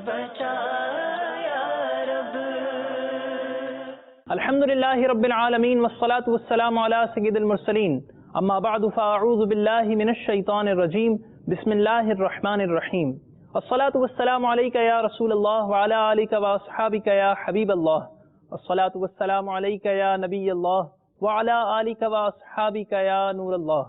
بچا یا رب۔ الحمدللہ رب العالمین والصلاة والسلام علی سید المرسلین، اما بعد فاعوذ باللہ من الشیطان الرجیم، بسم اللہ الرحمن الرحیم۔ الصلاة والسلام علیک یا رسول اللہ وعلی آلک واصحابک یا حبیب اللہ، الصلاة والسلام علیک یا نبی اللہ وعلی آلک واصحابک یا نور اللہ۔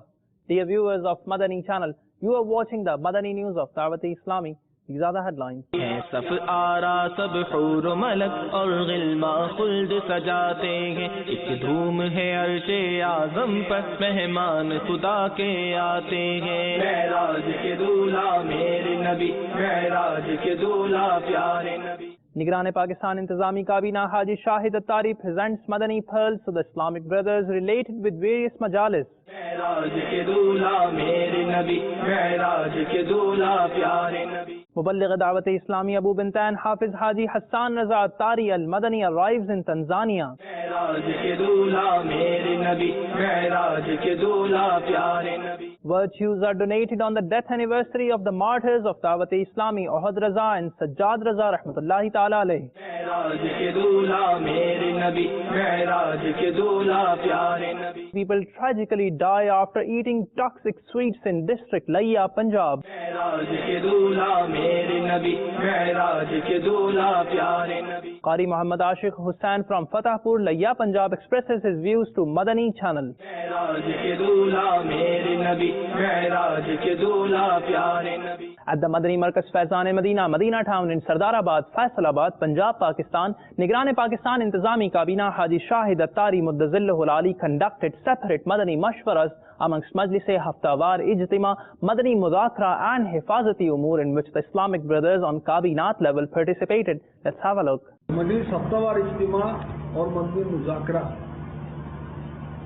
Dear viewers of Madani channel, you are watching the Madani news of Dawat Islami. These are the headlines. صف آرا سب حور و ملک اور غلما خلد سجاتے ہیں، ایک دھوم ہے عرش اعظم پر مہمان خدا کے آتے ہیں۔ معراج کے دولہا میرے نبی، معراج کے دولہا پیارے نبی۔ نگران پاکستان انتظامی کابینہ حاجی شاہد اتاری presents Madani pearls to the Islamic brothers related with various majalis. معراج کے دولہا میرے نبی، معراج کے دولہا پیارے نبی۔ مبلغ دعوت اسلامی ابو بنتین حافظ حاجی حسان رضا اتاری المدنی arrives in Tanzania. معراج کے دولہا میرے نبی، معراج کے دولہا پیارے نبی۔ Virtues are donated on the death anniversary of the martyrs of Dawat Islami Ohad Raza and Sajjad Raza rahmatullahi ta'ala alayhi. معراج کے دولہا میرے نبی، معراج کے دولہا پیارے نبی۔ People tragically die after eating toxic sweets in district Laiya, Punjab. معراج کے دولہا میرے نبی، معراج کے دولہا پیارے نبی۔ Qari Muhammad Ashiq Hussain from Fatahpur, Laiya, Punjab expresses his views to Madani channel. معراج کے دولہا میرے نبی، معراج کے دولہا پیارے نبی۔ At the Madani Markaz Faizan Madina, Madina Town in Sardarabad, Faisalabad, Punjab, Pakistan, Nigran Pakistan Intizami Kabina Haji Shahid Attari Muddazillahul Ali conducted separate Madani Mashwaras amongst Majlis-e Haftawar Ijtima, Madani Mudhakara and Hifazati Umur in which the Islamic brothers on Kabinat level participated. Let's have a look. مجلس ہفتہ اجتماع اور مدنی مذاکرہ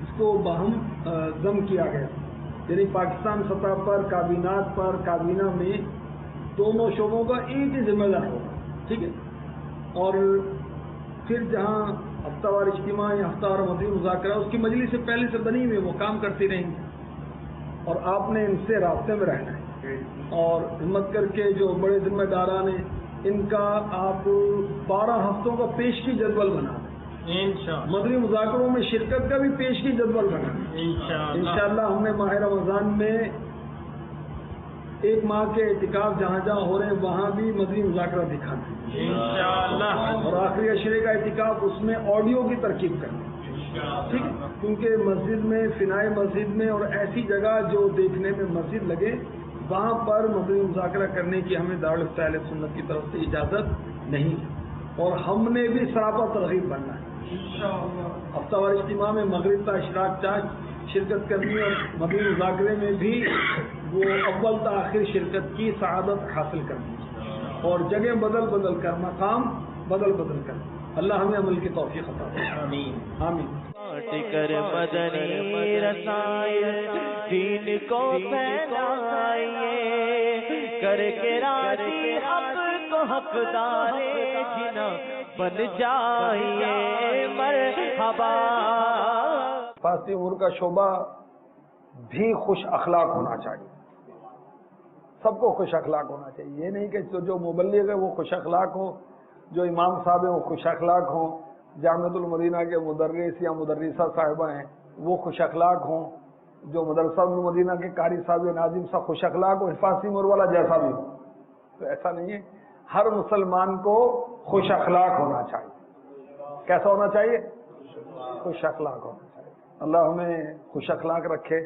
اس کو باہم ضم کیا گیا، یعنی پاکستان سطح پر کابینات پر کابینہ میں دونوں شعبوں کا ایک ہی ذمہ دار ہوگا، ٹھیک ہے۔ اور پھر جہاں ہفتہ وار اجتماع یا ہفتہ وار مدنی مذاکرہ اس کی مجلس سے پہلے سے بنی ہوئی وہ کام کرتی رہیں گی اور آپ نے ان سے رابطے میں رہنا ہے اور ہمت کر کے جو بڑے ذمہ داران ہیں ان کا آپ 12 ہفتوں کا پیشگی جدول بنا دیں، مدنی مذاکروں میں شرکت کا بھی پیشگی جدول بنا دیں انشاءاللہ۔ ہم نے ماہ رمضان میں 1 ماہ کے اعتکاف جہاں جہاں ہو رہے ہیں وہاں بھی مدنی مذاکرہ دکھا دیں اور آخری عشرے کا اعتکاف اس میں آڈیو کی ترکیب کریں، ٹھیک ہے، کیونکہ مسجد میں فنائے مسجد میں اور ایسی جگہ جو دیکھنے میں مسجد لگے وہاں پر مدنی مذاکرہ کرنے کی ہمیں دارالفتہ اہل سنت کی طرف سے اجازت نہیں ہے اور ہم نے بھی سراپا ترغیب بننا ہے۔ ہفتہ وار اجتماع میں مغرب تا اشراق چاک شرکت کرنی اور مدنی مذاکرے میں بھی وہ اول تا آخر شرکت کی سعادت حاصل کرنی اور جگہ بدل بدل کر مقام بدل بدل کر اللہ ہمیں عمل کی توفیق عطا فرمائے، آمین آمین۔ کر مدنی رسائل دین کو پھیلائیے، کر کے راضی حق کو حقدار جنا بن جائیے، مرحبا۔ حفاظتی امور کا شعبہ بھی خوش اخلاق ہونا چاہیے، سب کو خوش اخلاق ہونا چاہیے، یہ نہیں کہ جو مبلغ ہے وہ خوش اخلاق ہو، جو امام صاحب ہیں وہ خوش اخلاق ہوں، جامعۃ المدینہ کے مدرس یا مدرسہ صاحبہ ہیں وہ خوش اخلاق ہوں، جو مدرسہ المدینہ کے قاری صاحب یا ناظم صاحب خوش اخلاق ہو، حفاظتی امور والا جیسا بھی ہو، تو ایسا نہیں ہے۔ ہر مسلمان کو خوش اخلاق ہونا چاہیے۔ کیسا ہونا چاہیے؟ خوش اخلاق ہونا چاہیے۔ اللہ ہمیں خوش اخلاق رکھے،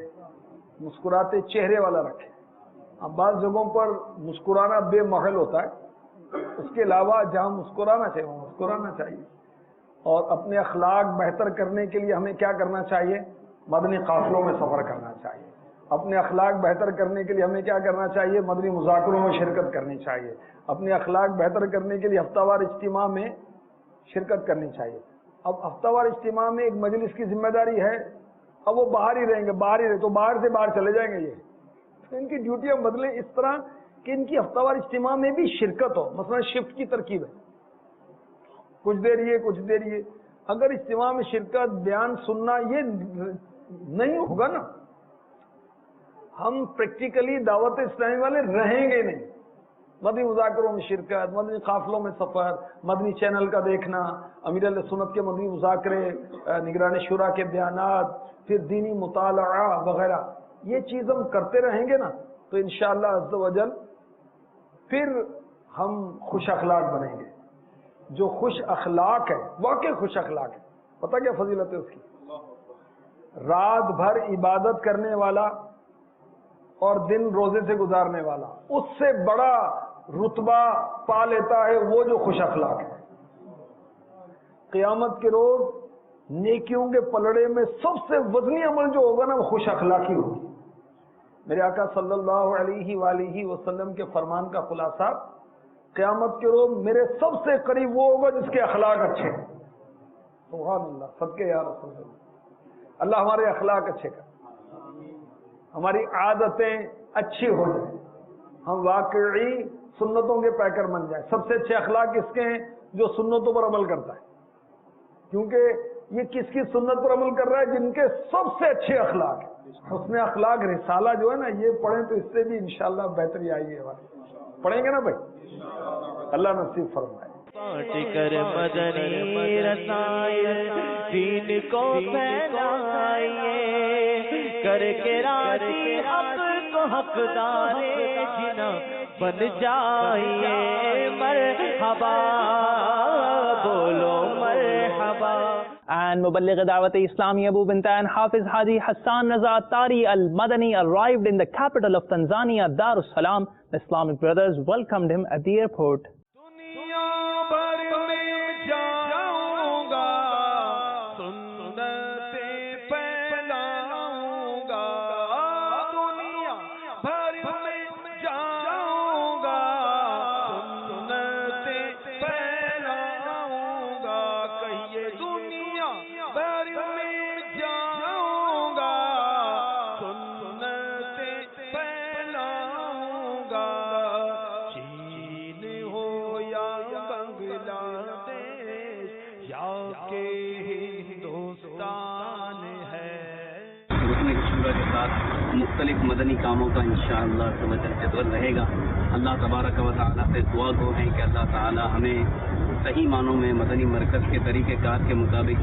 مسکراتے چہرے والا رکھے۔ اب بعض جگہوں پر مسکرانا بے محل ہوتا ہے، اس کے علاوہ جہاں مسکرانا چاہیے وہ مسکرانا چاہیے۔ اور اپنے اخلاق بہتر کرنے کے لیے ہمیں کیا کرنا چاہیے؟ مدنی قافلوں میں سفر کرنا چاہیے۔ اپنے اخلاق بہتر کرنے کے لیے ہمیں کیا کرنا چاہیے؟ مدنی مذاکروں میں شرکت کرنی چاہیے۔ اپنے اخلاق بہتر کرنے کے لیے ہفتہ وار اجتماع میں شرکت کرنی چاہیے۔ اب ہفتہ وار اجتماع میں ایک مجلس کی ذمہ داری ہے، اب وہ باہر ہی رہیں گے، باہر ہی رہے تو باہر سے باہر چلے جائیں گے، یہ ان کی ڈیوٹیاں بدلیں اس طرح کہ ان کی ہفتہ وار اجتماع میں بھی شرکت ہو۔ مثلا شفٹ کی ترکیب ہے، کچھ دیر یہ کچھ دیر یہ، اگر اجتماع میں شرکت بیان سننا یہ نہیں ہوگا نا، ہم پریکٹیکلی دعوت اسلامی والے رہیں گے نہیں، مدنی مذاکروں میں شرکت، مدنی قافلوں میں سفر، مدنی چینل کا دیکھنا، امیر اہل سنت کے مدنی مذاکرے، نگران شورا کے بیانات، پھر دینی مطالعہ وغیرہ، یہ چیز ہم کرتے رہیں گے نا تو انشاءاللہ عز و جل پھر ہم خوش اخلاق بنیں گے. جو خوش اخلاق ہے، واقعی خوش اخلاق ہے، پتہ کیا فضیلت ہے اس کی؟ رات بھر عبادت کرنے والا اور دن روزے سے گزارنے والا، اس سے بڑا رتبہ پا لیتا ہے وہ جو خوش اخلاق ہے. قیامت کے روز نیکیوں کے پلڑے میں سب سے وزنی عمل جو ہوگا نا وہ خوش اخلاقی ہوگی. میرے آقا صلی اللہ علیہ وآلہ وسلم کے فرمان کا خلاصہ، قیامت کے روز میرے سب سے قریب وہ ہوگا جس کے اخلاق اچھے ہیں. سبحان اللہ، صدقے یا رسول اللہ. اللہ ہمارے اخلاق اچھے کر، ہماری عادتیں اچھی ہو جائیں، ہم واقعی سنتوں کے پیکر بن جائیں. سب سے اچھے اخلاق کس کے ہیں؟ جو سنتوں پر عمل کرتا ہے. کیونکہ یہ کس کی سنت پر عمل کر رہا ہے؟ جن کے سب سے اچھے اخلاق ہیں. حسن اخلاق رسالہ جو ہے نا، یہ پڑھیں تو اس سے بھی انشاءاللہ بہتری آئے گی. پڑھیں گے نا بھائی؟ اللہ نصیب فرمائے. بانٹ کر مدنی رسائل دین کو پھیلائیے، کر کے راضی حق کو حقدار جنا بن جائیے. مرحبا بولو مرحبا. And مبلغ دعوت اسلامی ابو بنتین حافظ حاجی حسان رضا اتاری al-Madani arrived in the capital of Tanzania, Dar es Salaam. The Islamic brothers welcomed him at the airport. مختلف مدنی کاموں کا انشاءاللہ جدول رہے گا. اللہ تبارک و تعالیٰ سے دعا گو ہیں کہ اللہ تعالیٰ ہمیں صحیح معنوں میں مدنی مرکز کے طریقہ کار کے مطابق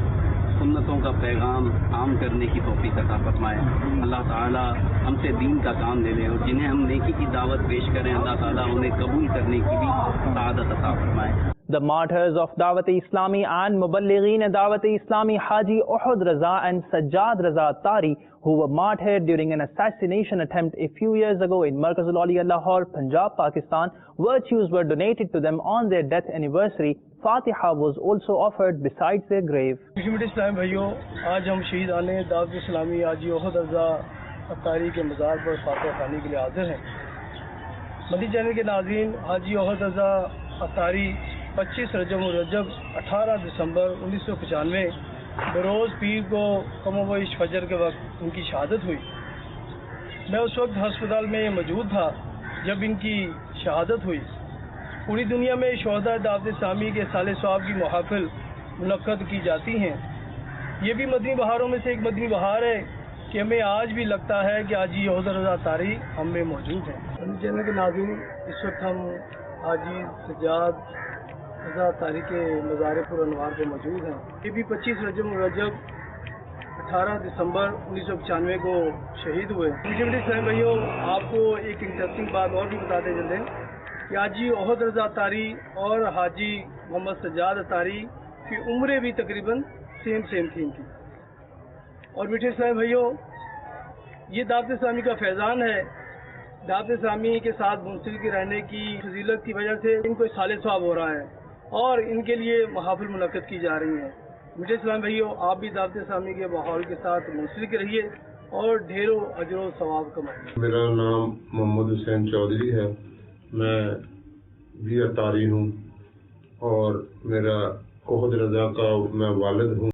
سنتوں کا پیغام عام کرنے کی توفیق عطا فرمائے. اللہ تعالیٰ ہم سے دین کا کام لے لے، اور جنہیں ہم نیکی کی دعوت پیش کریں اللہ تعالیٰ انہیں قبول کرنے کی بھی سعادت عطا فرمائے. The martyrs of Dawat Islami and Muballighin Dawat Islami Haji Uhud Raza and Sajjad Raza Attari, who were martyred during an assassination attempt a few years ago in Markazul Awliya Lahore, Punjab, Pakistan, virtues were donated to them on their death anniversary. Fatiha was also offered besides their grave. اسلام بھائیوں، آج ہم شہیدان دعوت اسلامی حاجی احد رضا اتاری کے مزار پر فاتحہ خوانی کے لیے حاضر ہیں. مدنی چینل کے ناظرین، حاجی احد رضا اتاری 25 رجب الرجب 18 دسمبر 1995 بروز پیر کو کم و بیش فجر کے وقت ان کی شہادت ہوئی. میں اس وقت ہسپتال میں موجود تھا جب ان کی شہادت ہوئی. پوری دنیا میں شہداء دعوت اسلامی کے سال ثواب کی محافل منعقد کی جاتی ہیں. یہ بھی مدنی بہاروں میں سے ایک مدنی بہار ہے کہ ہمیں آج بھی لگتا ہے کہ حاجی احد رضا اتاری ہم میں موجود ہیں. مدنی چینل کے ناظرین، اس وقت ہم حاجی سجاد رضا اتاری کے مزار پر انوار پہ موجود ہیں. یہ بھی 25 رجب الرجب 18 دسمبر 1995 کو شہید ہوئے. اسلام بھائیوں، آپ کو ایک انٹرسٹنگ بات اور بھی بتاتے چلتے ہیں کہ حاجی احد رضا اتاری اور حاجی محمد سجاد اتاری کی عمریں بھی تقریباً سیم تھیں ان کی. اور میٹھے اسلام بھائیوں، یہ دعوت اسلامی کا فیضان ہے. دعوت اسلامی کے ساتھ منسلک رہنے کی فضیلت کی وجہ سے ان کو سال ثواب ہو رہا ہے اور ان کے لیے محافل منعقد کی جا رہی ہیں. میٹھے اسلام بھائیوں، آپ بھی دعوت اسلامی کے ماحول کے ساتھ منسلک رہیے اور ڈھیروں اجر و ثواب کمائیے. میرا نام محمد حسین چودھری ہے، میں بھی اتاری ہوں اور میرا احد رضا کا میں والد ہوں.